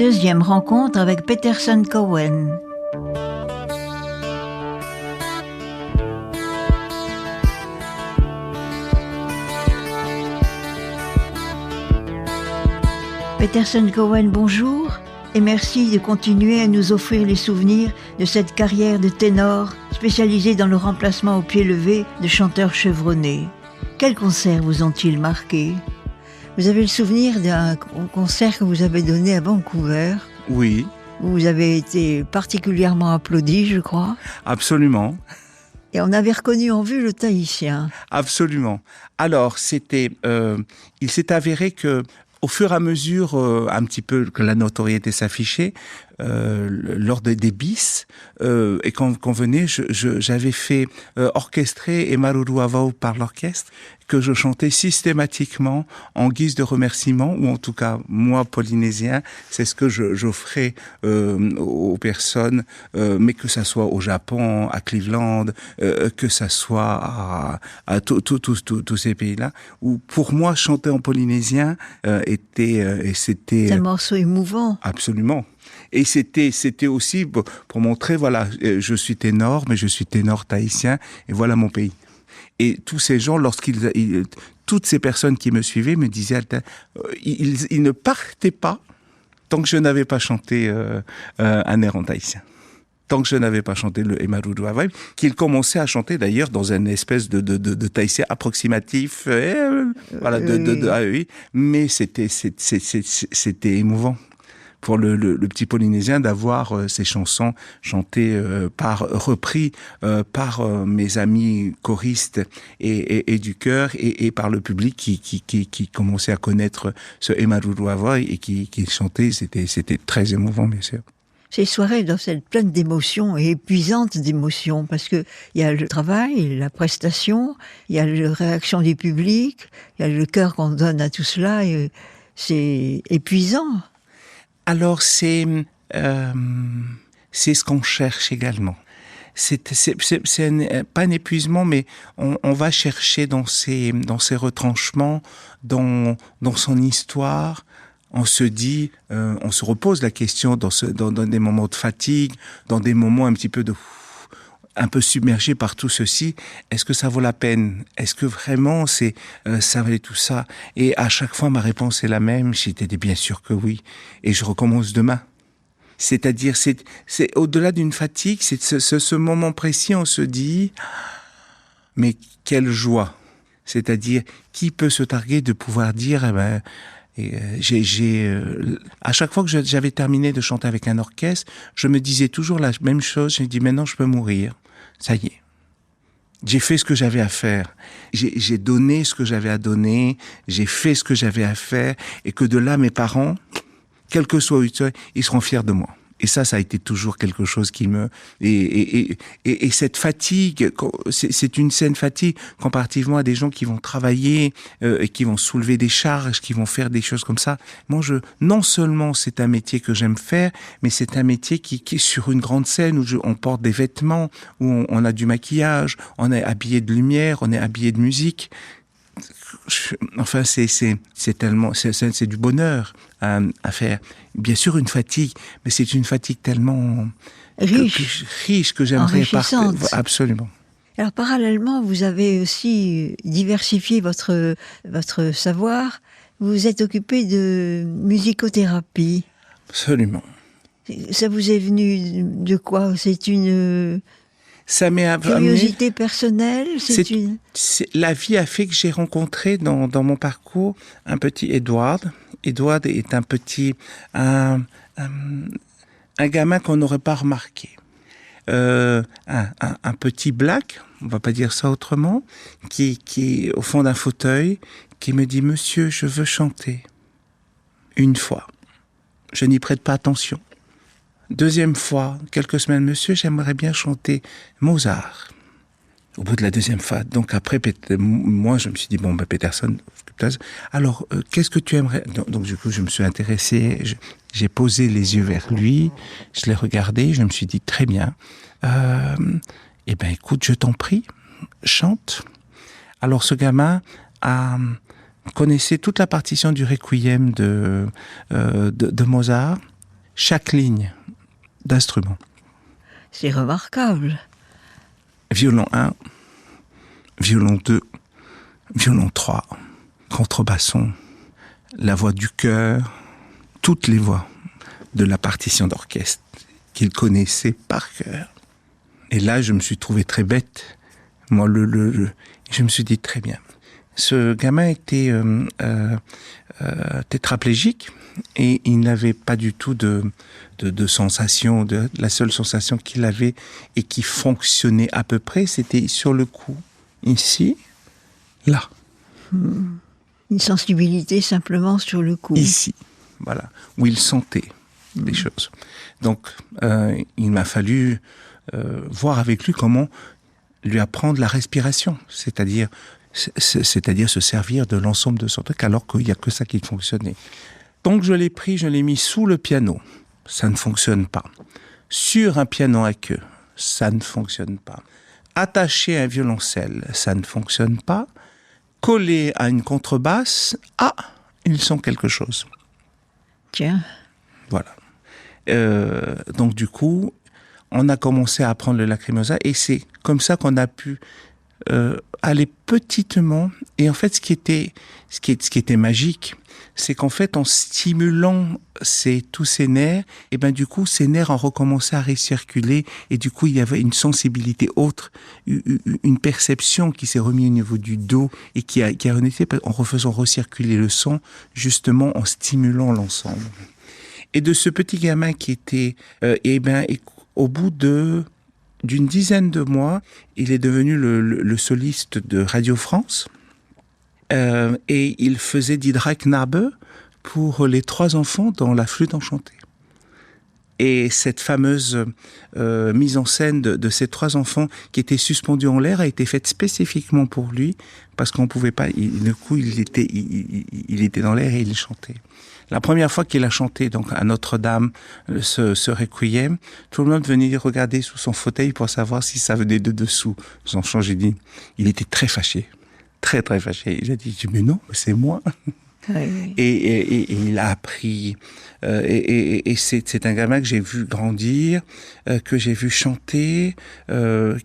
Deuxième rencontre avec Peterson Cowen. Peterson Cowen, bonjour, et merci de continuer à nous offrir les souvenirs de cette carrière de ténor spécialisée dans le remplacement au pied levé de chanteurs chevronnés. Quels concerts vous ont-ils marqué ? Vous avez le souvenir d'un concert que vous avez donné à Vancouver ? Oui. Où vous avez été particulièrement applaudi, je crois. Absolument. Et on avait reconnu en vue le Tahitien. Absolument. Alors, il s'est avéré que au fur et à mesure, un petit peu que la notoriété s'affichait, lors des bis, et quand on venait, j'avais fait orchestrer et Maruru Avao par l'orchestre, que je chantais systématiquement en guise de remerciement, ou en tout cas, moi, polynésien, c'est ce que j'offrais aux personnes, mais que ça soit au Japon, à Cleveland, que ça soit à tous ces pays-là, où pour moi, chanter en polynésien et c'était... C'est un morceau émouvant. Absolument. Et c'était aussi pour montrer, voilà, je suis ténor, mais je suis ténor tahitien, et voilà mon pays. Et tous ces gens, toutes ces personnes qui me suivaient me disaient, ils ne partaient pas tant que je n'avais pas chanté un air en tahitien. Tant que je n'avais pas chanté le Emaruru Avai, qu'ils commençaient à chanter d'ailleurs dans une espèce de tahitien approximatif, voilà, oui. Mais c'était émouvant pour le petit polynésien d'avoir ces chansons chantées repris par mes amis choristes et du chœur et par le public qui commençait à connaître ce Emaruru Avai et qui chantait. C'était très émouvant, bien sûr. Ces soirées doivent être pleines d'émotions et épuisantes d'émotions parce que il y a le travail, la prestation, il y a la réaction du public, il y a le cœur qu'on donne à tout cela et c'est épuisant. Alors c'est ce qu'on cherche également. C'est pas un épuisement, mais on va chercher dans ses retranchements, dans son histoire. On se dit, on se repose la question dans des moments de fatigue, dans des moments un petit peu un peu submergé par tout ceci. Est-ce que ça vaut la peine ? Est-ce que vraiment ça valait tout ça ? Et à chaque fois, ma réponse est la même. J'étais bien sûr que oui. Et je recommence demain. C'est-à-dire, c'est au-delà d'une fatigue, c'est ce moment précis, on se dit, mais quelle joie ! C'est-à-dire, qui peut se targuer de pouvoir dire, à chaque fois que j'avais terminé de chanter avec un orchestre, je me disais toujours la même chose. J'ai dit, maintenant je peux mourir. Ça y est. J'ai fait ce que j'avais à faire. J'ai donné ce que j'avais à donner. J'ai fait ce que j'avais à faire. Et que de là, mes parents, quel que soit ils seront fiers de moi. Et ça a été toujours quelque chose qui et cette fatigue, c'est une saine fatigue comparativement à des gens qui vont travailler et qui vont soulever des charges, qui vont faire des choses comme ça. Moi, non seulement c'est un métier que j'aime faire, mais c'est un métier qui est sur une grande scène où on porte des vêtements, où on a du maquillage, on est habillé de lumière, on est habillé de musique. Enfin, c'est tellement, c'est du bonheur à faire. Bien sûr, une fatigue, mais c'est une fatigue tellement riche que j'aimerais partager. Absolument. Alors, parallèlement, vous avez aussi diversifié votre savoir. Vous vous êtes occupé de musicothérapie. Absolument. Ça vous est venu de quoi ? C'est une ça m'est curiosité personnelle. La vie a fait que j'ai rencontré dans mon parcours un petit Edward. Edward est un gamin qu'on n'aurait pas remarqué. Un petit black, on va pas dire ça autrement, qui est au fond d'un fauteuil, qui me dit « Monsieur, je veux chanter. » Une fois. Je n'y prête pas attention. Deuxième fois, quelques semaines, monsieur, j'aimerais bien chanter Mozart. Au bout de la deuxième fois, donc après, moi, je me suis dit, bon, Peterson, alors, qu'est-ce que tu aimerais ? Donc, du coup, je me suis intéressé, j'ai posé les yeux vers lui, je l'ai regardé, je me suis dit, très bien, écoute, je t'en prie, chante. Alors, ce gamin connaissait toute la partition du Requiem de Mozart. chaque ligne d'instrument. C'est remarquable. Violon 1, violon 2, violon 3, contrebasson, la voix du chœur, toutes les voix de la partition d'orchestre qu'il connaissait par cœur. Et là, je me suis trouvé très bête. Moi, je me suis dit très bien. Ce gamin était tétraplégique et il n'avait pas du tout de sensation. La seule sensation qu'il avait et qui fonctionnait à peu près, c'était sur le cou, ici, là. Une sensibilité simplement sur le cou. Ici, voilà, où il sentait les choses. Donc, il m'a fallu voir avec lui comment lui apprendre la respiration, c'est-à-dire se servir de l'ensemble de son truc, alors qu'il n'y a que ça qui fonctionnait. Donc je l'ai pris, je l'ai mis sous le piano, ça ne fonctionne pas. Sur un piano à queue, ça ne fonctionne pas. Attaché à un violoncelle, ça ne fonctionne pas. Collé à une contrebasse, ils sont quelque chose. Tiens. Voilà. Donc du coup, on a commencé à apprendre le Lacrimosa et c'est comme ça qu'on a pu aller petitement. Et en fait, ce qui était magique, c'est qu'en fait, en stimulant tous ces nerfs, et ben du coup, ces nerfs ont recommencé à recirculer et du coup, il y avait une sensibilité autre, une perception qui s'est remise au niveau du dos et qui a été en refaisant recirculer le sang, justement en stimulant l'ensemble. Et de ce petit gamin qui était, au bout d'une dizaine de mois, il est devenu le soliste de Radio France. Et il faisait Die Drei Knaben pour les 3 enfants dans La Flûte enchantée. Et cette fameuse mise en scène de ces 3 enfants qui étaient suspendus en l'air a été faite spécifiquement pour lui, parce qu'on pouvait pas. Du coup, il était dans l'air et il chantait. La première fois qu'il a chanté donc à Notre-Dame ce requiem, tout le monde venait regarder sous son fauteuil pour savoir si ça venait de dessous. J'ai dit, il était très fâché. Très, très fâché. Il a dit, mais non, c'est moi. Oui. Et il a appris. Et c'est un gamin que j'ai vu grandir, que j'ai vu chanter,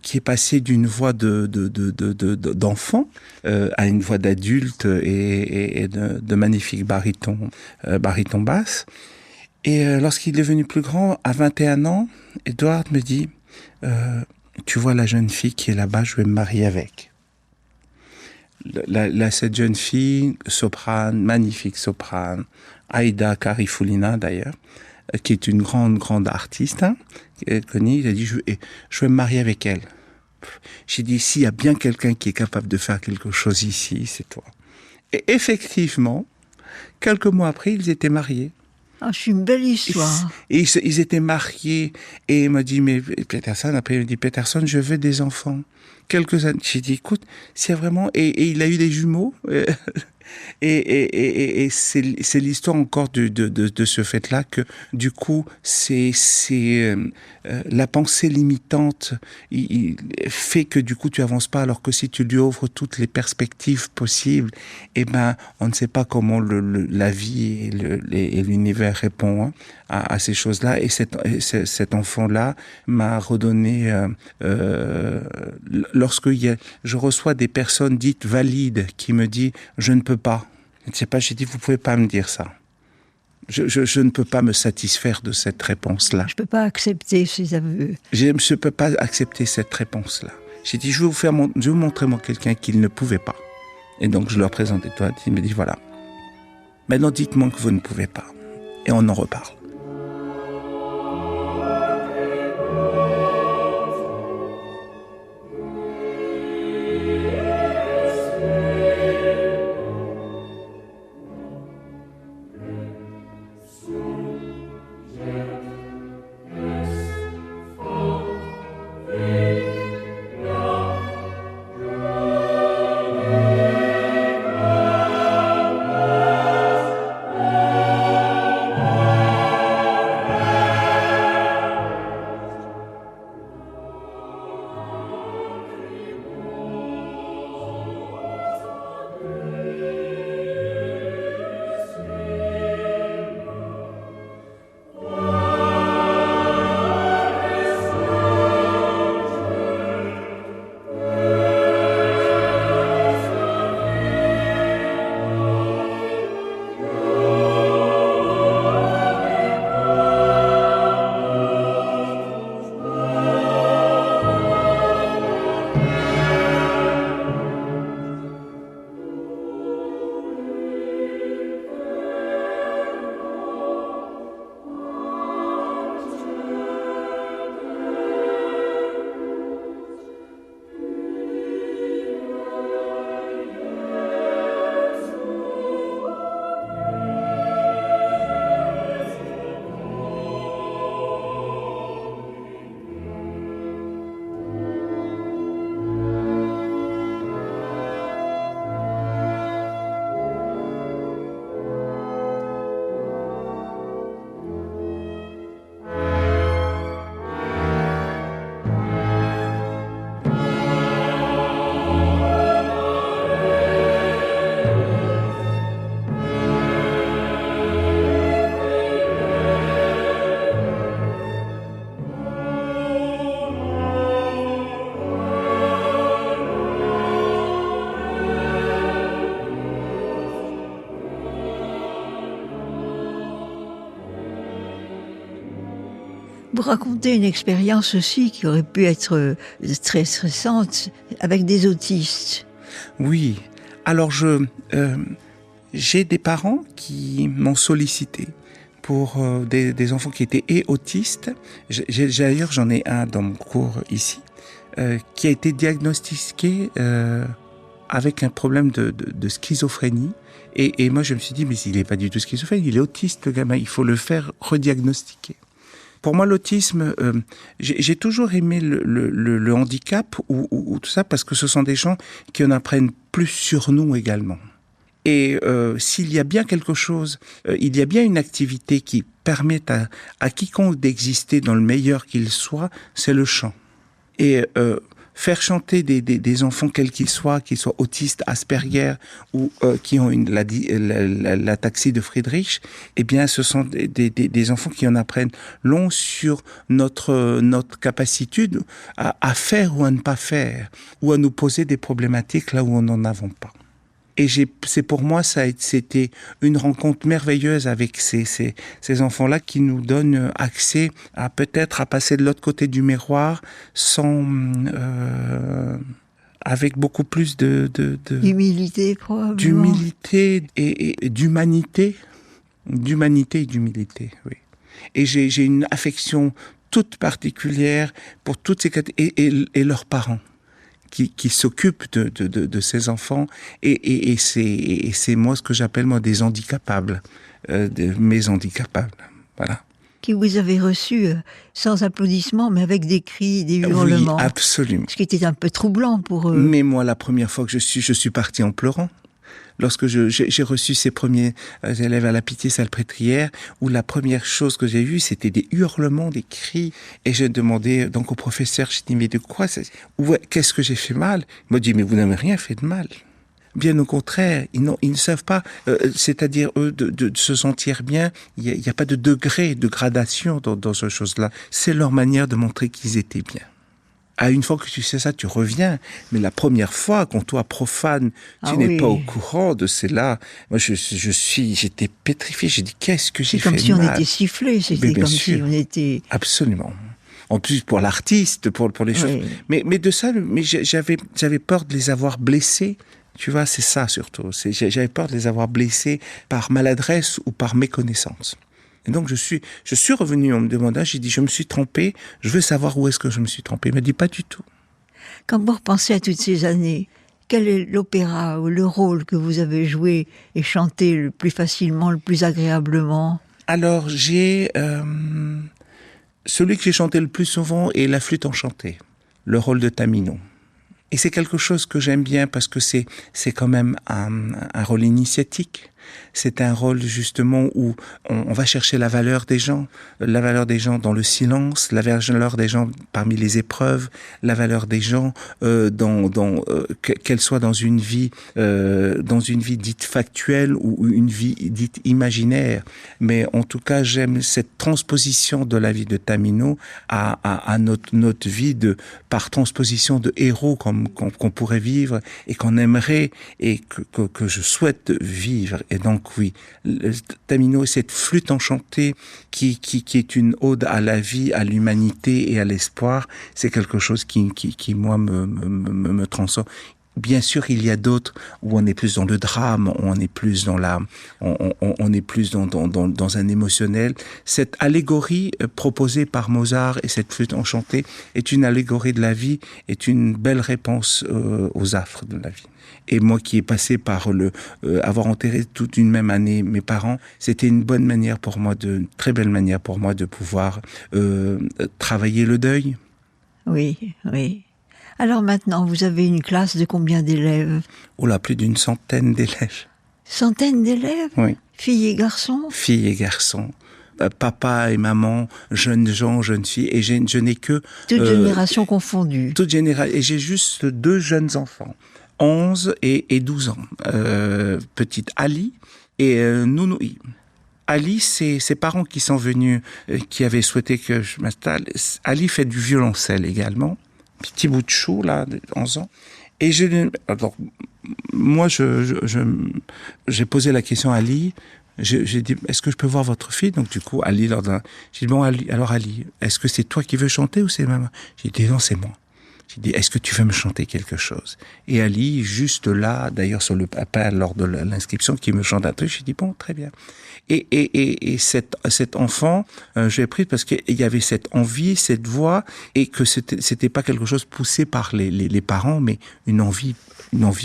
qui est passé d'une voix d'enfant à une voix d'adulte et de magnifique baryton basse. Et lorsqu'il est devenu plus grand, à 21 ans, Edward me dit, tu vois la jeune fille qui est là-bas, je vais me marier avec. Cette jeune fille, soprane, magnifique soprane, Aida Carifulina d'ailleurs, qui est une grande artiste, connue, il a dit, je vais me marier avec elle. J'ai dit, s'il y a bien quelqu'un qui est capable de faire quelque chose ici, c'est toi. Et effectivement, quelques mois après, ils étaient mariés. Ah, c'est une belle histoire. Et ils étaient mariés, et il m'a dit, mais Peterson, après il me dit, Peterson, je veux des enfants. Quelques années. J'ai dit, écoute, s'il y a vraiment, et il a eu des jumeaux, et c'est l'histoire encore de ce fait-là que, du coup, c'est la pensée limitante, il fait que, du coup, tu avances pas, alors que si tu lui ouvres toutes les perspectives possibles, eh ben, on ne sait pas comment la vie et l'univers répond à ces choses-là, et cet enfant-là m'a redonné, lorsque je reçois des personnes dites valides qui me disent je ne peux pas. Je ne sais pas, j'ai dit vous pouvez pas me dire ça. Je ne peux pas me satisfaire de cette réponse-là. Je peux pas accepter ces aveux. Je ne peux pas accepter cette réponse-là. J'ai dit je vais vous montrer moi quelqu'un qui ne pouvait pas. Et donc je leur présente Edouard, il me dit voilà. Maintenant dites-moi que vous ne pouvez pas. Et on en reparle. Vous racontez une expérience aussi qui aurait pu être très stressante avec des autistes. Oui. Alors, j'ai des parents qui m'ont sollicité pour des enfants qui étaient autistes. D'ailleurs, j'en ai un dans mon cours ici, qui a été diagnostiqué avec un problème de schizophrénie. Et moi, je me suis dit, mais il n'est pas du tout schizophrène, il est autiste, le gamin, il faut le faire rediagnostiquer. Pour moi, l'autisme, j'ai toujours aimé le handicap ou tout ça, parce que ce sont des gens qui en apprennent plus sur nous également. Et s'il y a bien quelque chose, il y a bien une activité qui permet à quiconque d'exister dans le meilleur qu'il soit, c'est le chant. Et faire chanter des enfants quels qu'ils soient autistes, Asperger ou qui ont l'ataxie de Friedrich, eh bien, ce sont des enfants qui en apprennent long sur notre capacité à faire ou à ne pas faire, ou à nous poser des problématiques là où on n'en avons pas. Et c'est pour moi, c'était une rencontre merveilleuse avec ces enfants-là qui nous donnent accès à peut-être à passer de l'autre côté du miroir avec beaucoup plus d'humilité, probablement. D'humilité et d'humanité. D'humanité et d'humilité, oui. Et j'ai une affection toute particulière pour toutes ces catégories et leurs parents. Qui s'occupent de ces enfants et c'est moi ce que j'appelle moi des handicapables, mes handicapables, voilà. Qui vous avez reçu sans applaudissements, mais avec des cris, des hurlements. Oui, absolument. Ce qui était un peu troublant pour eux. Mais moi, la première fois que je suis parti en pleurant. Lorsque j'ai reçu ces premiers élèves à la Pitié-Salpêtrière, où la première chose que j'ai vue, c'était des hurlements, des cris. Et j'ai demandé donc au professeur, je dis, mais de quoi qu'est-ce que j'ai fait mal? Il m'a dit, mais vous n'avez rien fait de mal. Bien au contraire, ils ne savent pas, c'est-à-dire eux, de se sentir bien, il n'y a pas de degré, de gradation dans ces choses-là. C'est leur manière de montrer qu'ils étaient bien. Une fois que tu sais ça, tu reviens. Mais la première fois, quand toi, profane, tu n'es pas au courant de cela. Moi, j'étais pétrifié. J'ai dit, qu'est-ce que j'ai fait mal? C'est comme si on était sifflé. C'était comme si on était... Absolument. En plus, pour l'artiste, pour les choses. Mais de ça, j'avais peur de les avoir blessés. Tu vois, c'est ça surtout. J'avais peur de les avoir blessés par maladresse ou par méconnaissance. Et donc, je suis revenu en me demandant, j'ai dit, je me suis trompé, je veux savoir où est-ce que je me suis trompé. Il m'a dit, pas du tout. Quand vous repensez à toutes ces années, quel est l'opéra ou le rôle que vous avez joué et chanté le plus facilement, le plus agréablement? Alors, celui que j'ai chanté le plus souvent est La Flûte enchantée, le rôle de Tamino. Et c'est quelque chose que j'aime bien parce que c'est quand même un rôle initiatique. C'est un rôle justement où on va chercher la valeur des gens dans le silence, la valeur des gens parmi les épreuves, la valeur des gens qu'elle soit dans une vie dite factuelle ou une vie dite imaginaire. Mais en tout cas, j'aime cette transposition de la vie de Tamino à notre vie par transposition de héros qu'on pourrait vivre et qu'on aimerait et que je souhaite vivre. Et donc oui, Tamino est cette flûte enchantée qui est une ode à la vie, à l'humanité et à l'espoir. C'est quelque chose qui moi me transcende. Bien sûr, il y a d'autres où on est plus dans le drame, où on est plus dans on est plus dans un émotionnel. Cette allégorie proposée par Mozart et cette flûte enchantée est une allégorie de la vie, est une belle réponse aux affres de la vie. Et moi qui ai passé par avoir enterré toute une même année mes parents, c'était une bonne manière pour moi, une très belle manière pour moi de pouvoir travailler le deuil. Oui. Alors maintenant, vous avez une classe de combien d'élèves? Oh là, plus d'une centaine d'élèves. Centaines d'élèves? Oui. Filles et garçons? Filles et garçons. Papa et maman, jeunes gens, jeunes filles, et je n'ai que... Toutes générations confondues. Toutes générations, et j'ai juste 2 jeunes enfants, 11 et 12 ans. Petite Ali et Nounoui. Ali, c'est ses parents qui sont venus, qui avaient souhaité que je m'installe. Ali fait du violoncelle également. Petit bout de chou, là, de 11 ans. Et alors, moi, j'ai posé la question à Ali, J'ai dit, est-ce que je peux voir votre fille? Donc du coup, Ali, j'ai dit, bon, Ali, alors Ali, est-ce que c'est toi qui veux chanter ou c'est maman? J'ai dit, non, c'est moi. J'ai dit, est-ce que tu veux me chanter quelque chose? Et Ali, juste là, d'ailleurs sur le papa, lors de l'inscription, qui me chante un truc, j'ai dit, bon, très bien. Et cet enfant, je l'ai pris parce qu'il y avait cette envie, cette voix, et que c'était pas quelque chose poussé par les parents, mais une envie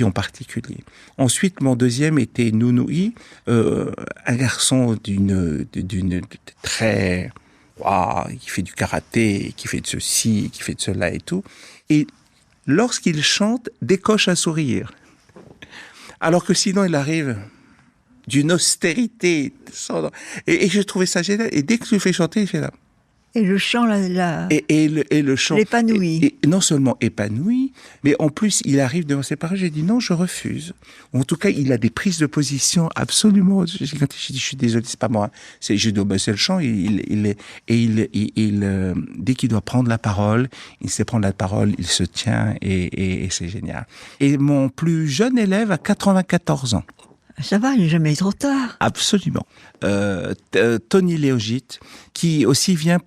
en particulier. Ensuite, mon deuxième était Nounoui, un garçon d'une très, qui fait du karaté, qui fait de ceci, qui fait de cela et tout. Et lorsqu'il chante, décoche un sourire. Alors que sinon, il arrive d'une austérité. Et je trouvais ça génial. Et dès que tu le fais chanter, il fait là. Et le chant, et le chant l'épanoui. Et non seulement épanoui, mais en plus, il arrive devant ses parents. J'ai dit non, je refuse. En tout cas, il a des prises de position absolument. J'ai dit, je suis désolé, c'est pas moi. C'est le chant. Dès qu'il doit prendre la parole, il sait prendre la parole, il se tient et c'est génial. Et mon plus jeune élève a 94 ans. Ça va, il n'est jamais trop tard. Absolument. Tony Léogite, qui aussi vient,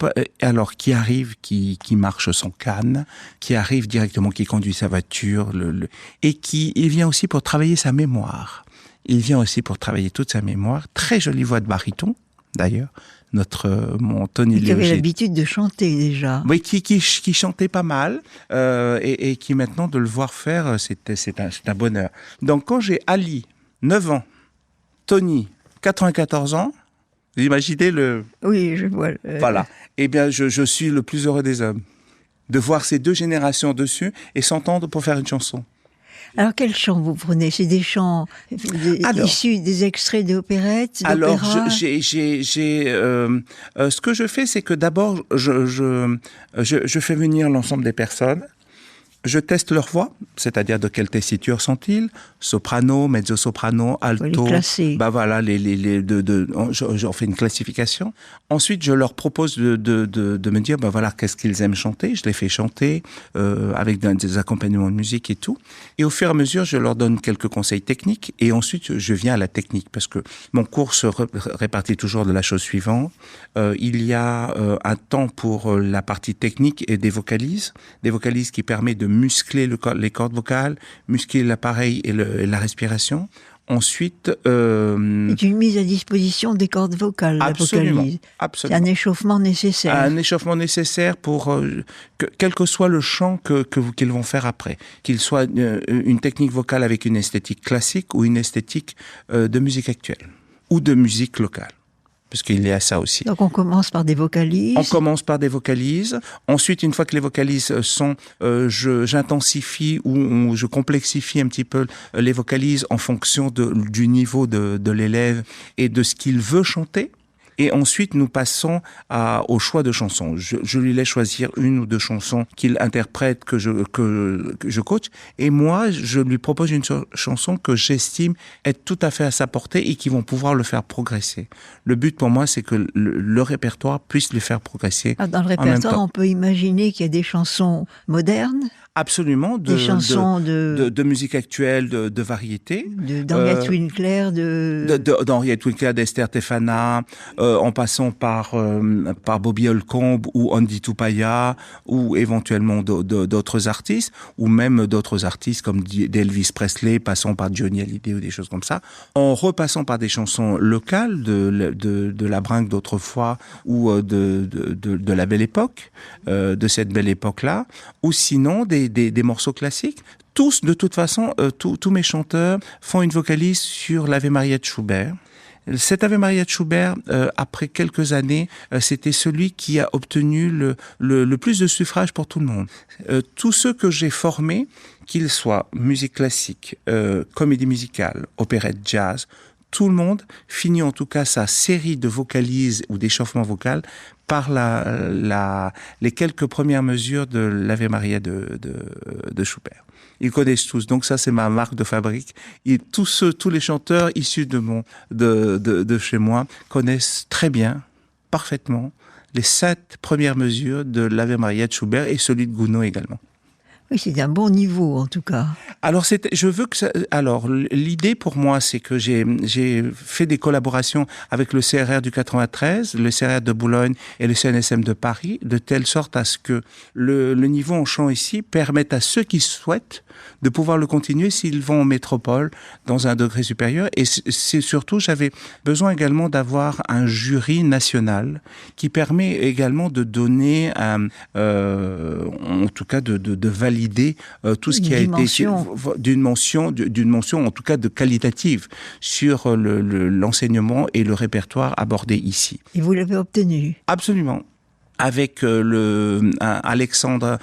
alors qui arrive, qui marche son canne, qui arrive directement, qui conduit sa voiture, et il vient aussi pour travailler sa mémoire. Il vient aussi pour travailler toute sa mémoire. Très jolie voix de baryton, d'ailleurs. Mon Tony Léogite. Qui avait l'habitude de chanter déjà. Oui, qui chantait pas mal, et qui maintenant de le voir faire, c'est un bonheur. Donc quand j'ai Ali, 9 ans, Tony, 94 ans, vous imaginez Oui, je vois. Voilà. Eh bien, je suis le plus heureux des hommes. De voir ces deux générations dessus et s'entendre pour faire une chanson. Alors, quels chants vous prenez? C'est des chants issus des extraits d'opérettes, d'opéra? Alors, ce que je fais, c'est que d'abord, je fais venir l'ensemble des personnes. Je teste leur voix, c'est-à-dire de quelle tessiture sont-ils, soprano, mezzo-soprano, alto. Bah voilà, j'en fais une classification. Ensuite, je leur propose de me dire, bah voilà, qu'est-ce qu'ils aiment chanter. Je les fais chanter avec des accompagnements de musique et tout. Et au fur et à mesure, je leur donne quelques conseils techniques. Et ensuite, je viens à la technique parce que mon cours se répartit toujours de la chose suivante. Il y a un temps pour la partie technique et des vocalises qui permet de muscler les cordes vocales, muscler l'appareil et la respiration. Ensuite... C'est une mise à disposition des cordes vocales, absolument, la vocalise. Absolument. C'est un échauffement nécessaire. Un échauffement nécessaire pour... quel que soit le chant qu'ils vont faire après. Qu'il soit une technique vocale avec une esthétique classique ou une esthétique de musique actuelle. Ou de musique locale. Parce qu'il y a ça aussi. Donc on commence par des vocalises. On commence par des vocalises. Ensuite, une fois que les vocalises sont, j'intensifie ou je complexifie un petit peu les vocalises en fonction du niveau de l'élève et de ce qu'il veut chanter. Et ensuite, nous passons au choix de chansons. Je lui laisse choisir une ou deux chansons qu'il interprète, que je coach. Et moi, je lui propose une chanson que j'estime être tout à fait à sa portée et qui vont pouvoir le faire progresser. Le but pour moi, c'est que le répertoire puisse le faire progresser. Dans le répertoire, on peut imaginer qu'il y a des chansons modernes. Absolument, des chansons de musique actuelle, de variété. D'Henriette Winkler, d'Henriette Winkler, d'Esther Tefana, en passant par Bobby Holcomb ou Andy Tupaya, ou éventuellement d'autres artistes, ou même d'autres artistes comme d'Elvis Presley, passant par Johnny Hallyday ou des choses comme ça, en repassant par des chansons locales de la bringue d'autrefois ou de la belle époque, de cette belle époque-là, ou sinon des morceaux classiques. Tous, de toute façon, tous mes chanteurs font une vocalise sur l'Ave Maria de Schubert. Cet Ave Maria de Schubert, après quelques années, c'était celui qui a obtenu le plus de suffrages pour tout le monde. Tous ceux que j'ai formés, qu'ils soient musique classique, comédie musicale, opérette, jazz, tout le monde finit en tout cas sa série de vocalises ou d'échauffement vocal par les quelques premières mesures de l'Ave Maria de Schubert. Ils connaissent tous, donc ça c'est ma marque de fabrique. Et tous les chanteurs issus de chez moi connaissent très bien, parfaitement, les 7 premières mesures de l'Ave Maria de Schubert et celui de Gounod également. Oui, c'est un bon niveau en tout cas. Alors, l'idée pour moi, c'est que j'ai fait des collaborations avec le CRR du 93, le CRR de Boulogne et le CNSM de Paris, de telle sorte à ce que le niveau en chant ici permette à ceux qui souhaitent de pouvoir le continuer s'ils vont en métropole dans un degré supérieur. Et c'est surtout, j'avais besoin également d'avoir un jury national qui permet également de donner, en tout cas de valider tout ce qui a été d'une mention en tout cas de qualitative sur l'enseignement et le répertoire abordé ici. Et vous l'avez obtenu? Absolument. Avec Alexandre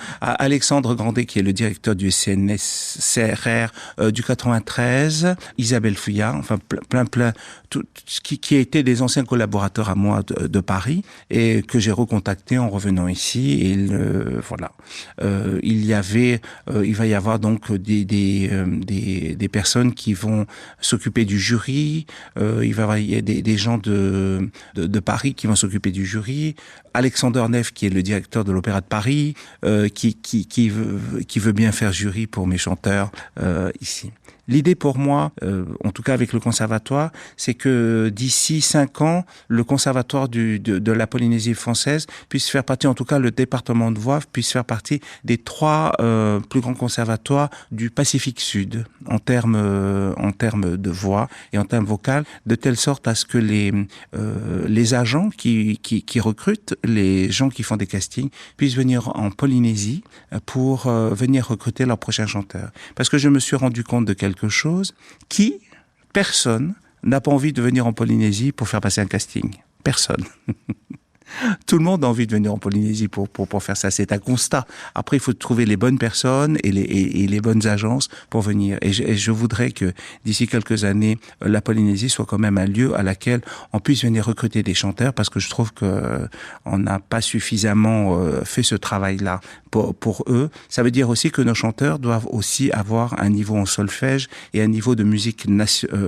Grandet, qui est le directeur du CNS-CRR du 93, Isabelle Fouillard, enfin plein, tout, qui a été des anciens collaborateurs à moi de Paris et que j'ai recontacté en revenant ici. Et voilà, il va y avoir donc des personnes qui vont s'occuper du jury. Il va y avoir des gens de Paris qui vont s'occuper du jury. Alexandre Neff, qui est le directeur de l'Opéra de Paris, qui veut bien faire jury pour mes chanteurs ici. L'idée pour moi, en tout cas avec le conservatoire, c'est que d'ici 5 ans, le conservatoire de la Polynésie française puisse faire partie, en tout cas le département de voix puisse faire partie des 3 plus grands conservatoires du Pacifique Sud en termes de voix et en termes vocales, de telle sorte à ce que les agents qui recrutent, les gens qui font des castings, puissent venir en Polynésie pour venir recruter leurs prochains chanteurs. Parce que je me suis rendu compte de quelque chose personne n'a pas envie de venir en Polynésie pour faire passer un casting. Personne. Tout le monde a envie de venir en Polynésie pour faire ça. C'est un constat. Après, il faut trouver les bonnes personnes et les bonnes agences pour venir. Et je voudrais que d'ici quelques années, la Polynésie soit quand même un lieu à laquelle on puisse venir recruter des chanteurs, parce que je trouve que on n'a pas suffisamment fait ce travail-là pour eux. Ça veut dire aussi que nos chanteurs doivent aussi avoir un niveau en solfège et un niveau de musique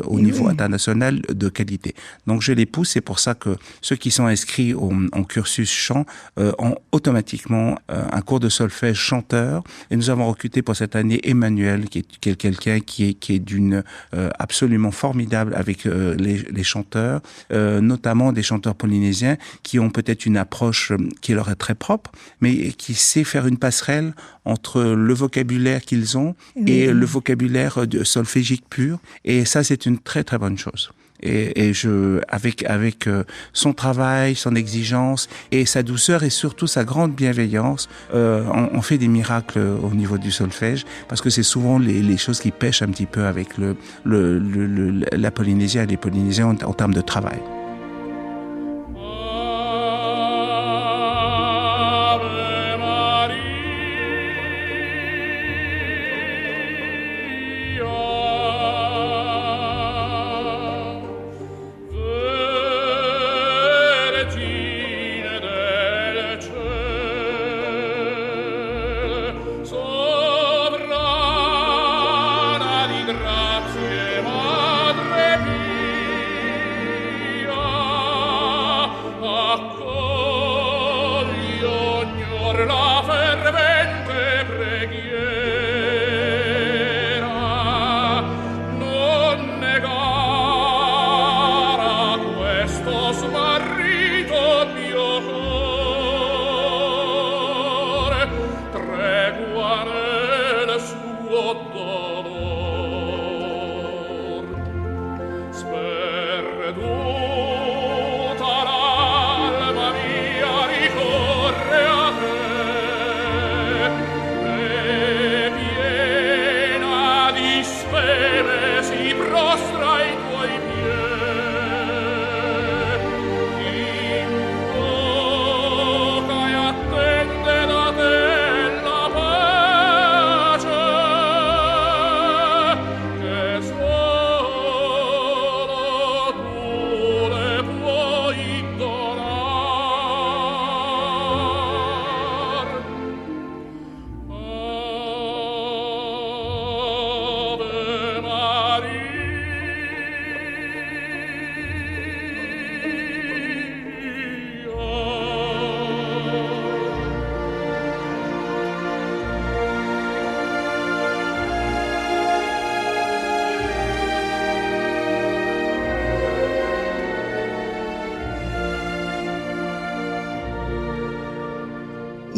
au niveau international de qualité. Donc je les pousse. C'est pour ça que ceux qui sont inscrits en cursus chant ont automatiquement un cours de solfège chanteur. Et nous avons recruté pour cette année Emmanuel, qui est quelqu'un qui est d'une absolument formidable avec les chanteurs, notamment des chanteurs polynésiens qui ont peut-être une approche qui leur est très propre, mais qui sait faire une passerelle entre le vocabulaire qu'ils ont et le vocabulaire solfégique pur. Et ça, c'est une très très bonne chose. Et avec son travail, son exigence et sa douceur et surtout sa grande bienveillance, on fait des miracles au niveau du solfège, parce que c'est souvent les choses qui pêchent un petit peu avec la Polynésie et les Polynésiens en termes de travail. Grazie, Madre mia.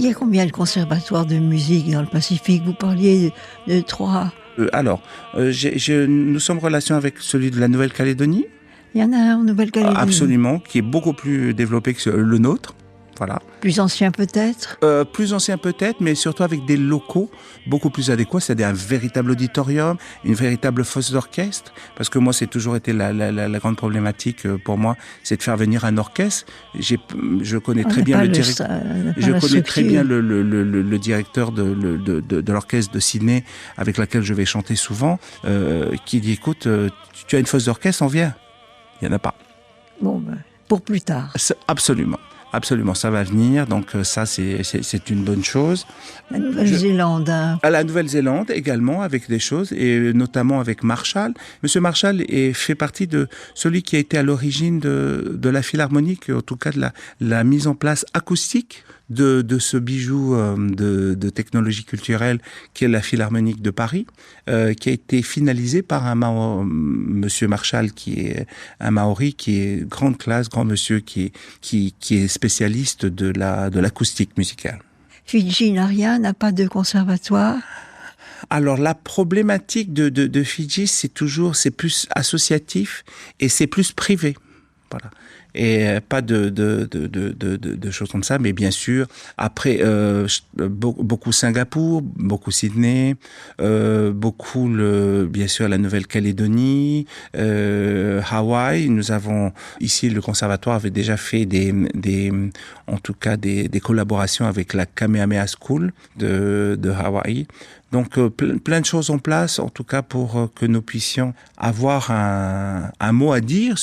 y a combien de conservatoires de musique dans le Pacifique? Vous parliez de 3. Nous sommes en relation avec celui de la Nouvelle-Calédonie. Il y en a un en Nouvelle-Calédonie. Absolument, qui est beaucoup plus développé que le nôtre. Voilà. Plus ancien peut-être? Plus ancien peut-être, mais surtout avec des locaux beaucoup plus adéquats, c'est-à-dire un véritable auditorium, une véritable fosse d'orchestre. Parce que moi, c'est toujours été la grande problématique pour moi, c'est de faire venir un orchestre. Je connais très bien le directeur. Je connais très bien le directeur de l'orchestre de Sydney, avec laquelle je vais chanter souvent, qui dit écoute, tu as une fosse d'orchestre, on vient. Il y en a pas. Bon, pour plus tard. Absolument. Absolument, ça va venir, donc ça c'est une bonne chose. La Nouvelle-Zélande. À la Nouvelle-Zélande également, avec des choses, et notamment avec Marshall. Monsieur Marshall fait partie de celui qui a été à l'origine de la philharmonique, en tout cas de la mise en place acoustique de ce bijou de technologie culturelle qui est la Philharmonique de Paris, qui a été finalisé par Monsieur Marshall, qui est un Maori, qui est grande classe, grand monsieur, qui est spécialiste de l'acoustique musicale. Fidji n'a rien, n'a pas de conservatoire? Alors la problématique de Fidji, c'est plus associatif et c'est plus privé. Voilà. Et pas de choses comme ça, mais bien sûr, après, beaucoup Singapour, beaucoup Sydney, beaucoup bien sûr la Nouvelle-Calédonie, Hawaï. Nous avons, ici, le conservatoire avait déjà fait en tout cas des collaborations avec la Kamehameha School de Hawaï. Donc plein de choses en place, en tout cas pour que nous puissions avoir un mot à dire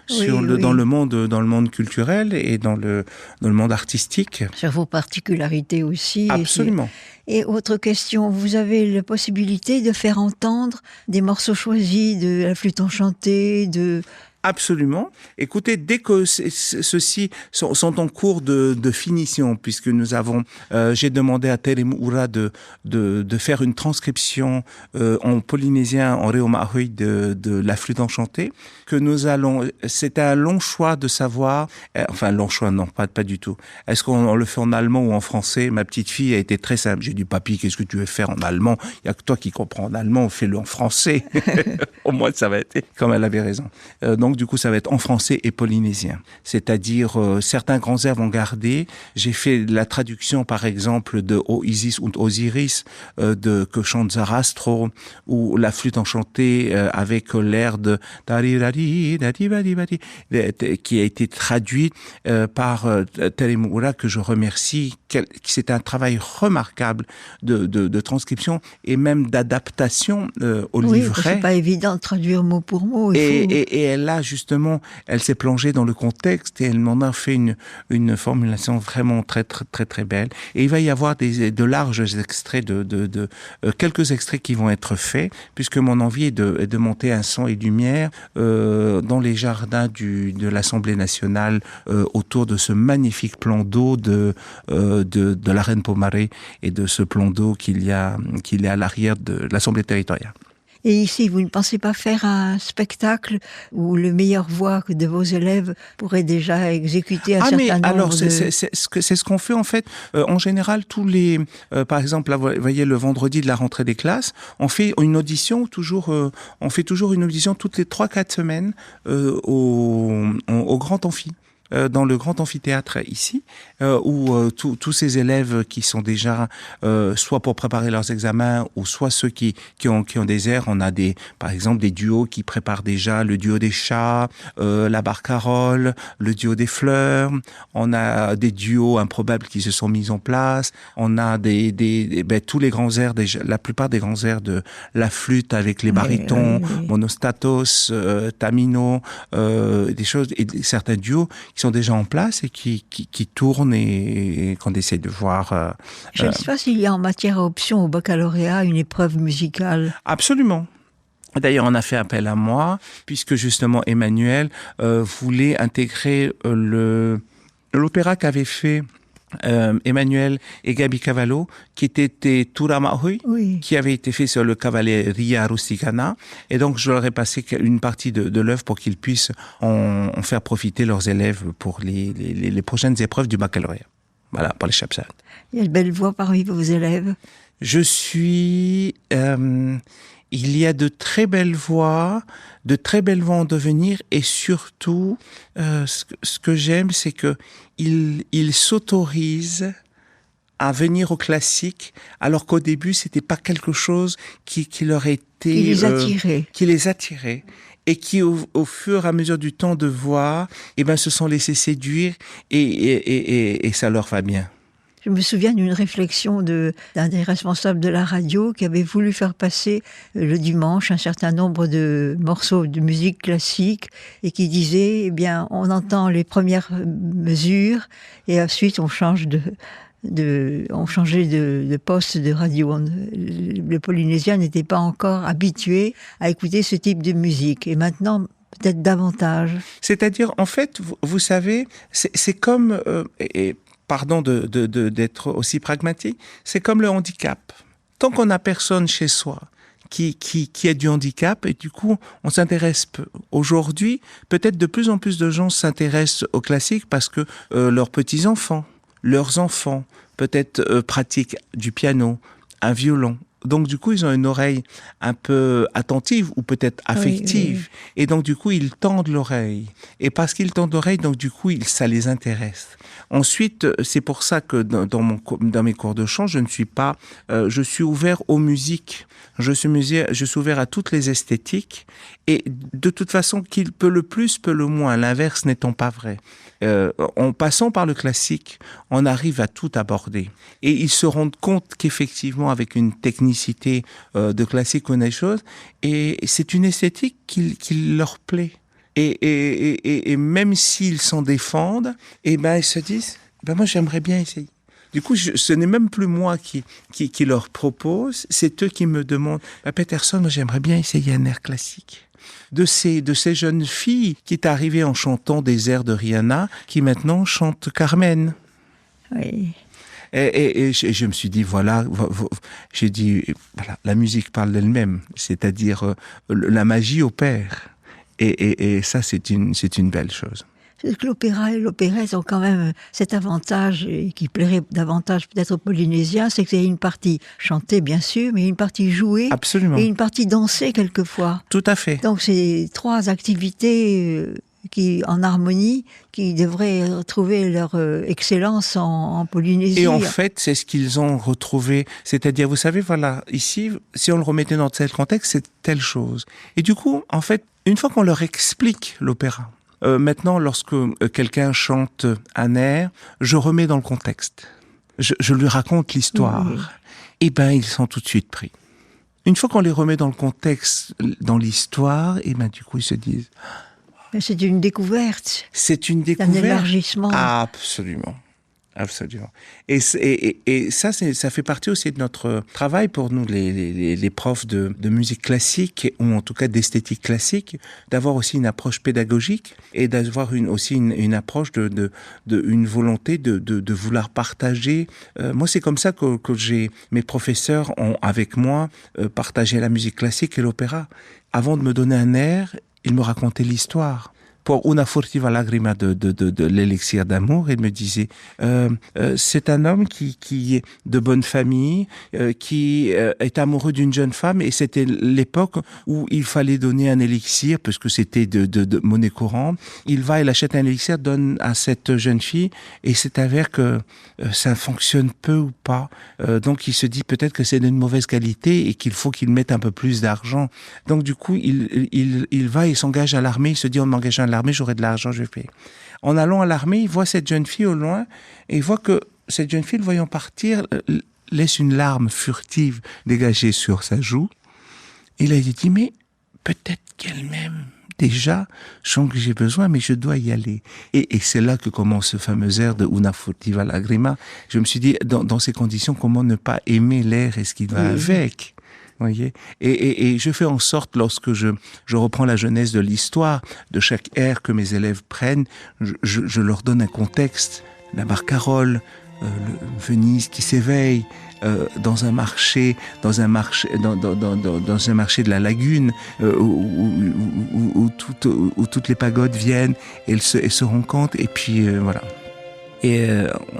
dans le monde culturel et dans le monde artistique. Sur vos particularités aussi. Absolument. Et autre question, vous avez la possibilité de faire entendre des morceaux choisis de la flûte enchantée, Absolument. Écoutez, dès que ceux-ci sont en cours de finition, puisque j'ai demandé à Terem Ura de faire une transcription en polynésien, en Reomahui de la flûte enchantée, c'était un long choix de savoir, long choix, non, pas du tout. Est-ce qu'on le fait en allemand ou en français? Ma petite fille a été très simple. J'ai dit, papy, qu'est-ce que tu veux faire en allemand? Il y a que toi qui comprends en allemand, fais-le en français. Au moins, ça va être, comme elle avait raison. Donc, du coup, ça va être en français et polynésien. C'est-à-dire, certains grands airs vont garder. J'ai fait la traduction, par exemple, de O Isis und Osiris, que chante Zarastro, ou la flûte enchantée, avec l'air de qui a été traduit, par Terem Ura, que je remercie. C'est un travail remarquable de transcription et même d'adaptation, au livret. C'est pas évident de traduire mot pour mot. Et elle a justement, elle s'est plongée dans le contexte et elle m'en a fait une formulation vraiment très très très très belle. Et il va y avoir de larges extraits quelques extraits qui vont être faits, puisque mon envie est de monter un son et lumière dans les jardins de l'Assemblée nationale, autour de ce magnifique plan d'eau de la Reine Pomaré et de ce plan d'eau qu'il y a à l'arrière de l'Assemblée territoriale. Et ici, vous ne pensez pas faire un spectacle où le meilleur voix de vos élèves pourrait déjà exécuter un certain nombre alors, c'est ce qu'on fait en fait. En général, par exemple, là, vous voyez, le vendredi de la rentrée des classes, on fait une audition une audition toutes les 3-4 semaines au Grand Amphi. Dans le grand amphithéâtre ici, où tous ces élèves qui sont déjà soit pour préparer leurs examens ou soit ceux qui ont des airs, on a par exemple des duos qui préparent déjà, le duo des chats, la barcarolle, le duo des fleurs, on a des duos improbables qui se sont mis en place, on a tous les grands airs, la plupart des grands airs de la flûte avec les barytons, monostatos, tamino, des choses, et certains duos qui sont déjà en place et qui tournent et qu'on essaie de voir. Je ne sais pas s'il y a en matière à option au baccalauréat une épreuve musicale. Absolument. D'ailleurs, on a fait appel à moi, puisque justement Emmanuel voulait intégrer l'opéra qu'avait fait Emmanuel et Gabi Cavallo, qui était Turamahui, qui avait été fait sur le Cavalleria Rusticana, et donc je leur ai passé une partie de l'œuvre pour qu'ils puissent en faire profiter leurs élèves pour les prochaines épreuves du baccalauréat. Voilà, pour les Shabsat. Il y a de belles voix parmi vos élèves. Il y a de très belles voix en devenir, et surtout, ce que j'aime, c'est que ils s'autorisent à venir au classique, alors qu'au début, c'était pas quelque chose qui leur était... Qui les attirait. Et qui, au fur et à mesure du temps de voir, se sont laissés séduire, et ça leur va bien. Je me souviens d'une réflexion d'un des responsables de la radio qui avait voulu faire passer le dimanche un certain nombre de morceaux de musique classique et qui disait, eh bien, on entend les premières mesures et ensuite on change on changeait de poste de radio. Le Polynésien n'était pas encore habitué à écouter ce type de musique. Et maintenant, peut-être davantage. C'est-à-dire, en fait, vous savez, c'est comme... pardon d'être aussi pragmatique, c'est comme le handicap. Tant qu'on n'a personne chez soi qui a du handicap, et du coup, on s'intéresse peu. Aujourd'hui, peut-être de plus en plus de gens s'intéressent au classique parce que leurs petits-enfants, leurs enfants, peut-être pratiquent du piano, un violon. Donc, du coup, ils ont une oreille un peu attentive ou peut-être affective. Oui. Et donc, du coup, ils tendent l'oreille. Et parce qu'ils tendent l'oreille, donc, du coup, ça les intéresse. Ensuite, c'est pour ça que dans mes cours de chant, je suis ouvert aux musiques. Je suis ouvert à toutes les esthétiques. Et de toute façon, qu'il peut le plus, peut le moins. L'inverse n'étant pas vrai. En passant par le classique, on arrive à tout aborder. Et ils se rendent compte qu'effectivement, avec une technicité de classique, on a des choses, et c'est une esthétique qui leur plaît. Et même s'ils s'en défendent, ils se disent, moi j'aimerais bien essayer. Du coup, ce n'est même plus moi qui leur propose, c'est eux qui me demandent, Peterson, moi j'aimerais bien essayer un air classique. De ces jeunes filles qui est arrivée en chantant des airs de Rihanna, qui maintenant chantent Carmen. Oui. Et je me suis dit, voilà, la musique parle d'elle-même, c'est-à-dire la magie opère. Et ça, c'est une belle chose. C'est que l'opéra et l'opérette ont quand même cet avantage, et qui plairait davantage peut-être aux Polynésiens, c'est que c'est une partie chantée, bien sûr, mais une partie jouée. Absolument. Et une partie dansée, quelquefois. Tout à fait. Donc, c'est trois activités en harmonie, qui devraient retrouver leur excellence en Polynésie. Et en fait, c'est ce qu'ils ont retrouvé. C'est-à-dire, vous savez, voilà, ici, si on le remettait dans tel contexte, c'est telle chose. Et du coup, en fait, une fois qu'on leur explique l'opéra, maintenant, lorsque quelqu'un chante un air, je remets dans le contexte. Je lui raconte l'histoire. Oui. Et ils sont tout de suite pris. Une fois qu'on les remet dans le contexte, dans l'histoire, du coup, ils se disent... C'est une découverte. C'est une découverte. Un élargissement. Absolument. Absolument. Et ça, ça fait partie aussi de notre travail pour nous, les profs de musique classique, ou en tout cas d'esthétique classique, d'avoir aussi une approche pédagogique et d'avoir aussi une approche une volonté de vouloir partager. Moi, c'est comme ça que mes professeurs ont, avec moi, partagé la musique classique et l'opéra. Avant de me donner un air, ils me racontaient l'histoire. Pour Una furtiva lagrima de l'élixir d'amour, il me disait c'est un homme qui est de bonne famille, qui est amoureux d'une jeune femme, et c'était l'époque où il fallait donner un élixir, parce que c'était de monnaie courante. Il achète un élixir, donne à cette jeune fille, et c'est avère que ça fonctionne peu ou pas. Donc il se dit peut-être que c'est d'une mauvaise qualité et qu'il faut qu'il mette un peu plus d'argent. Donc du coup, il va et s'engage à l'armée. Il se dit, en m'engageant à l'armée, j'aurai de l'argent, je vais payer. En allant à l'armée, il voit cette jeune fille au loin, et il voit que cette jeune fille, le voyant partir, laisse une larme furtive dégagée sur sa joue. Et là, il dit, mais peut-être qu'elle m'aime déjà, je sens que j'ai besoin, mais je dois y aller. Et c'est là que commence ce fameux air de Una furtiva lagrima. Je me suis dit, dans ces conditions, comment ne pas aimer l'air et ce qui va avec? Voyez, et je fais en sorte, lorsque je reprends la genèse de l'histoire de chaque air que mes élèves prennent, je leur donne un contexte, la barcarolle, Venise qui s'éveille dans un marché de la lagune où toutes les pagodes viennent et se rencontrent, et puis voilà. Et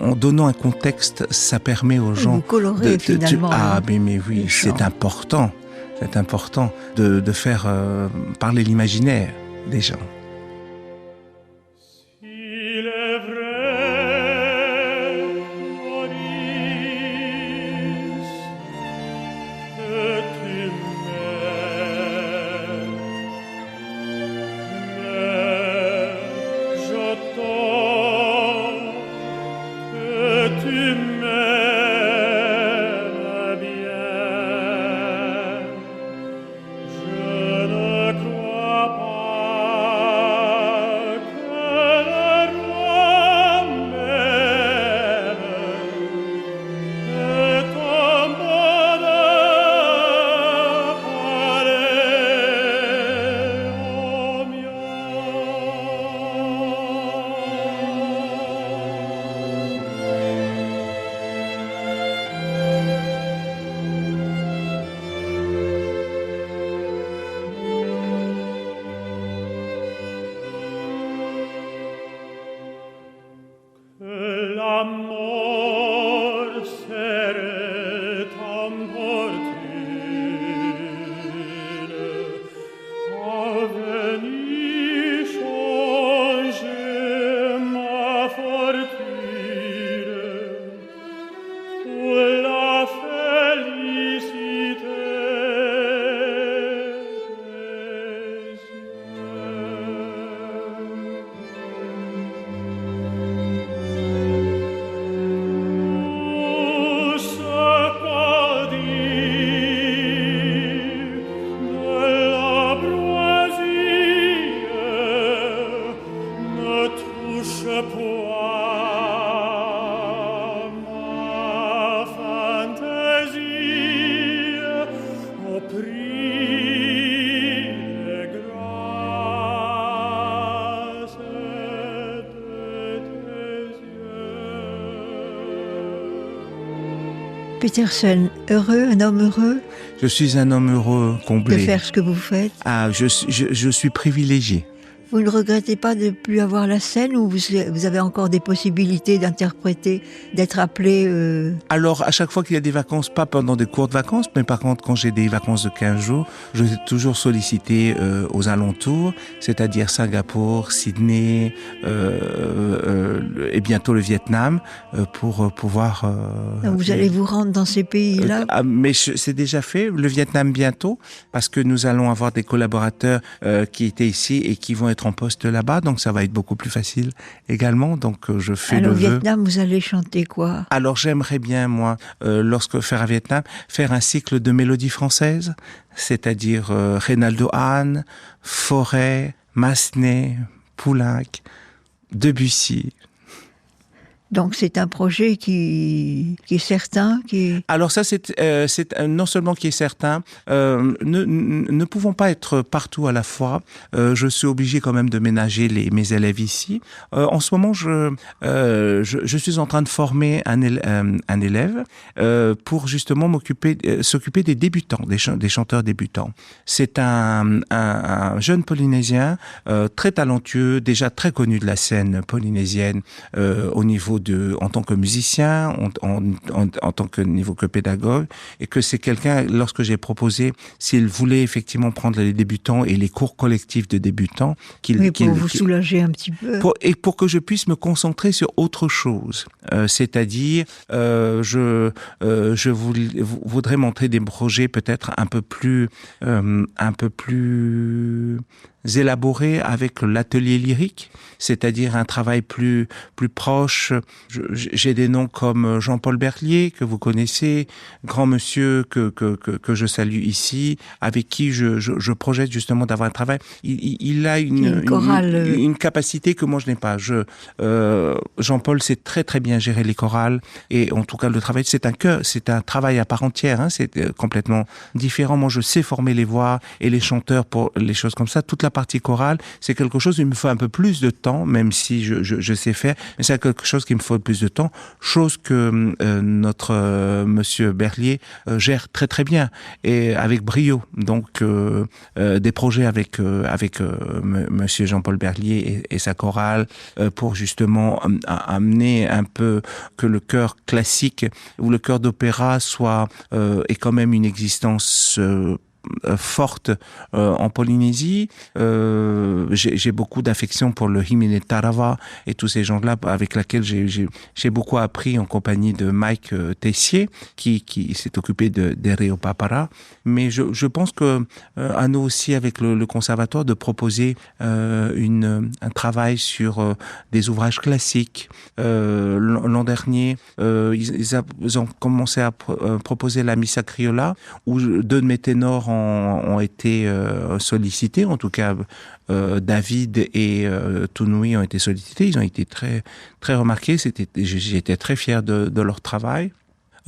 en donnant un contexte, ça permet aux gens... Vous colorez finalement. Mais oui, c'est important. C'est important de faire parler l'imaginaire des gens. Petersen, heureux, un homme heureux? Je suis un homme heureux, comblé. De faire ce que vous faites? Je suis privilégié. Vous ne regrettez pas de ne plus avoir la scène ou vous avez encore des possibilités d'interpréter, d'être appelé Alors, à chaque fois qu'il y a des vacances, pas pendant des courtes vacances, mais par contre, quand j'ai des vacances de 15 jours, je suis toujours sollicité aux alentours, c'est-à-dire Singapour, Sydney et bientôt le Vietnam, pour pouvoir... vous allez vous rendre dans ces pays-là mais c'est déjà fait, le Vietnam bientôt, parce que nous allons avoir des collaborateurs qui étaient ici et qui vont être en poste là-bas, donc ça va être beaucoup plus facile également. Donc je fais le vœu. Au Vietnam, vous allez chanter quoi? Alors j'aimerais bien, moi, lorsque faire à Vietnam, faire un cycle de mélodies françaises, c'est-à-dire Reynaldo Hahn, Fauré, Massenet, Poulenc, Debussy. Donc c'est un projet qui est certain, Alors ça c'est non seulement qui est certain, ne pouvons pas être partout à la fois. Je suis obligé quand même de ménager mes élèves ici. En ce moment je suis en train de former un élève pour justement s'occuper des débutants, des chanteurs débutants. C'est un jeune Polynésien très talentueux, déjà très connu de la scène polynésienne au niveau en tant que musicien, en tant que niveau que pédagogue, et que c'est quelqu'un, lorsque j'ai proposé, s'il voulait effectivement prendre les débutants et les cours collectifs de débutants, pour vous soulager un petit peu. Pour que je puisse me concentrer sur autre chose. C'est-à-dire, je voudrais montrer des projets peut-être un peu plus élaboré avec l'atelier lyrique, c'est-à-dire un travail plus proche. J'ai des noms comme Jean-Paul Berlier, que vous connaissez, grand monsieur que je salue ici, avec qui je projette justement d'avoir un travail. Il a une capacité que moi je n'ai pas. Jean-Paul sait très très bien gérer les chorales, et en tout cas le travail, c'est un travail à part entière, hein, c'est complètement différent. Moi je sais former les voix et les chanteurs pour les choses comme ça. Toute la partie chorale, c'est quelque chose, il me faut un peu plus de temps, même si je sais faire, mais c'est quelque chose qui me faut plus de temps, chose que notre monsieur Berlier gère très très bien et avec brio. Donc des projets avec monsieur Jean-Paul Berlier et sa chorale pour justement amener un peu que le chœur classique ou le chœur d'opéra ait quand même une existence forte en Polynésie. J'ai beaucoup d'affection pour le Himine Tarawa et tous ces gens-là avec lesquels j'ai beaucoup appris en compagnie de Mike Tessier qui s'est occupé de Reo Papara. Mais je pense que à nous aussi avec le conservatoire de proposer un travail sur des ouvrages classiques. L'an dernier, ils ont commencé à proposer la Missa Criolla où 2 de mes ténors ont été sollicités, en tout cas David et Tounoui ont été sollicités, ils ont été très très remarqués, j'étais très fier de leur travail.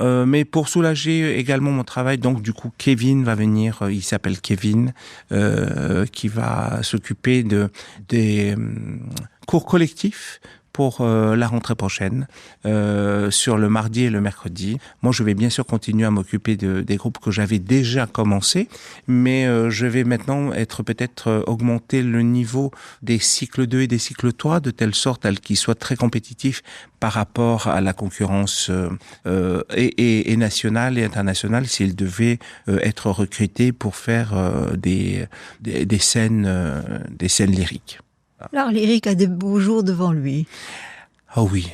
Mais pour soulager également mon travail, donc du coup Kevin va venir, il s'appelle Kevin, qui va s'occuper des cours collectifs pour la rentrée prochaine, sur le mardi et le mercredi. Moi, je vais bien sûr continuer à m'occuper des groupes que j'avais déjà commencé, mais je vais maintenant peut-être augmenter le niveau des cycles 2 et des cycles 3, de telle sorte qu'ils soient très compétitifs par rapport à la concurrence et nationale et internationale s'ils devaient être recrutés pour faire des scènes lyriques. L'art lyrique a de beaux jours devant lui. Oh oui,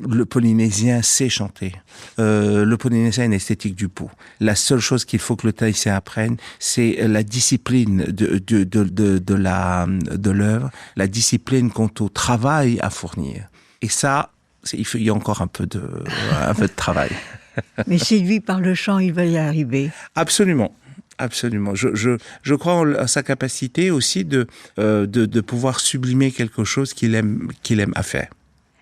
le Polynésien sait chanter. Le Polynésien a une esthétique du pouls. La seule chose qu'il faut que le Tahitien apprenne, c'est la discipline de l'œuvre, la discipline quant au travail à fournir. Et ça, il y a encore un peu de travail. Mais séduit par le chant, il va y arriver. Absolument. Absolument. Je crois en sa capacité aussi de pouvoir sublimer quelque chose qu'il aime à faire.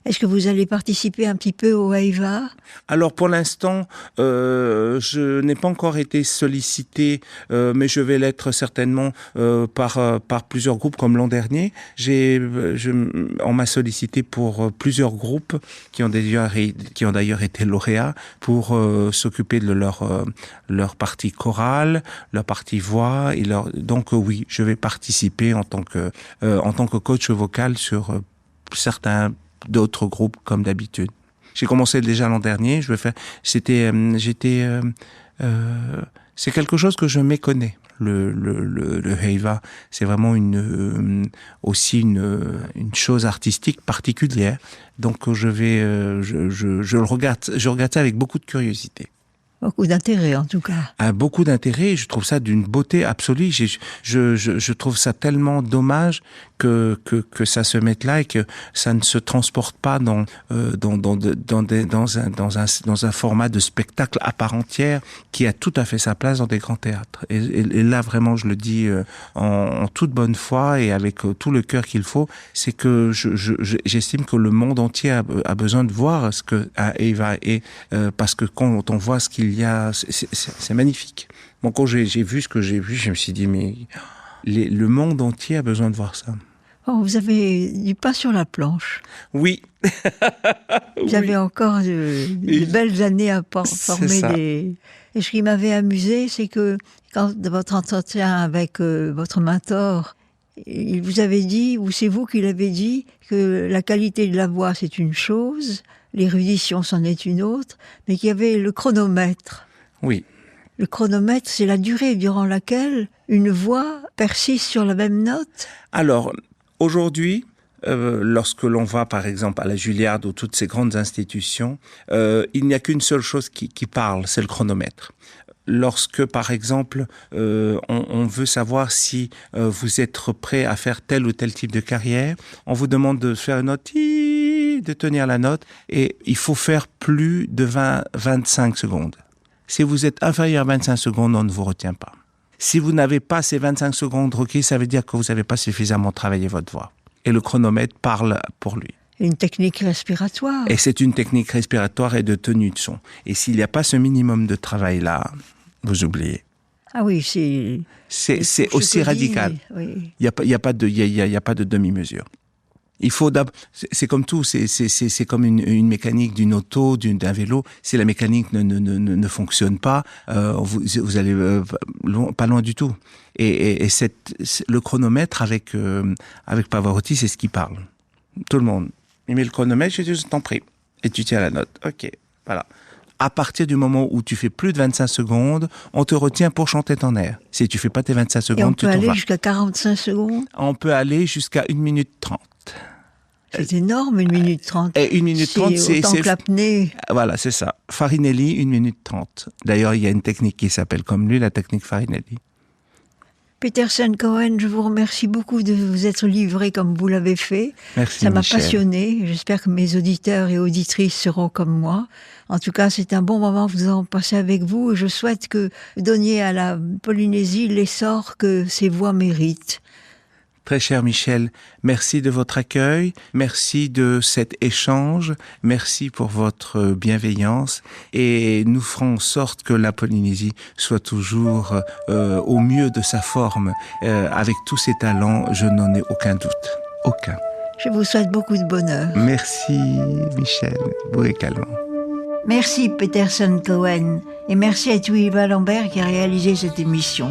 Est-ce que vous allez participer un petit peu au Heiva ? Alors pour l'instant, je n'ai pas encore été sollicité, mais je vais l'être certainement par plusieurs groupes comme l'an dernier. On m'a sollicité pour plusieurs groupes qui ont d'ailleurs été lauréats pour s'occuper de leur partie chorale, leur partie voix donc oui, je vais participer en tant que coach vocal sur certains d'autres groupes comme d'habitude. J'ai commencé déjà l'an dernier. C'est quelque chose que je méconnais. Le Heiva, c'est vraiment aussi une chose artistique particulière. Donc je le regarde ça avec beaucoup de curiosité. Beaucoup d'intérêt, en tout cas. Beaucoup d'intérêt. Je trouve ça d'une beauté absolue. Je trouve ça tellement dommage que ça se mette là et que ça ne se transporte pas dans un format de spectacle à part entière qui a tout à fait sa place dans des grands théâtres. Et là, vraiment, je le dis en toute bonne foi et avec tout le cœur qu'il faut, c'est que j'estime que le monde entier a besoin de voir ce que Heiva est, parce que quand on voit ce qu'il y a, c'est magnifique. Bon, quand j'ai vu ce que j'ai vu, je me suis dit, mais le monde entier a besoin de voir ça. Oh, vous avez du pain sur la planche. Oui. Vous avez encore de belles années à former des... Et ce qui m'avait amusé, c'est que quand dans votre entretien avec votre mentor, il vous avait dit, ou c'est vous qui l'avez dit, que la qualité de la voix, c'est une chose, l'érudition, c'en est une autre, mais qu'il y avait le chronomètre. Oui. Le chronomètre, c'est la durée durant laquelle une voix persiste sur la même note. Alors, aujourd'hui, lorsque l'on va, par exemple, à la Juilliard ou toutes ces grandes institutions, il n'y a qu'une seule chose qui parle, c'est le chronomètre. Lorsque, par exemple, on veut savoir si vous êtes prêt à faire tel ou tel type de carrière, on vous demande de faire une note, de tenir la note, et il faut faire plus de 25 secondes. Si vous êtes inférieur à 25 secondes, on ne vous retient pas. Si vous n'avez pas ces 25 secondes requises, ça veut dire que vous n'avez pas suffisamment travaillé votre voix. Et le chronomètre parle pour lui. Une technique respiratoire. Et c'est une technique respiratoire et de tenue de son. Et s'il n'y a pas ce minimum de travail-là, vous oubliez. Ah oui, c'est aussi radical. Oui. Il n'y a pas de demi-mesure. Il faut c'est comme tout, c'est comme une mécanique d'une auto, d'un vélo. Si la mécanique ne fonctionne pas, vous allez pas loin du tout. Et le chronomètre avec Pavarotti, c'est ce qui parle. Tout le monde. Il met le chronomètre, je dis, je t'en prie. Et tu tiens la note. Ok, voilà. À partir du moment où tu fais plus de 25 secondes, on te retient pour chanter ton air. Si tu fais pas tes 25 secondes, tu t'en vas. Et on peut aller jusqu'à 45 secondes? On peut aller jusqu'à 1 minute 30. C'est énorme, 1 minute 30. Et 1 minute 30, c'est autant que l'apnée. Voilà, c'est ça. Farinelli, 1 minute 30. D'ailleurs, il y a une technique qui s'appelle comme lui, la technique Farinelli. Peterson Cohen, je vous remercie beaucoup de vous être livré comme vous l'avez fait. Merci, ça m'a Michel. passionné. J'espère que mes auditeurs et auditrices seront comme moi. En tout cas, c'est un bon moment que nous avons passé avec vous. Et je souhaite que vous donniez à la Polynésie l'essor que ses voix méritent. Très cher Michel, merci de votre accueil, merci de cet échange, merci pour votre bienveillance et nous ferons en sorte que la Polynésie soit toujours au mieux de sa forme. Avec tous ses talents, je n'en ai aucun doute. Aucun. Je vous souhaite beaucoup de bonheur. Merci Michel, vous également. Merci Peterson Cohen et merci à Tuiva Lambert qui a réalisé cette émission.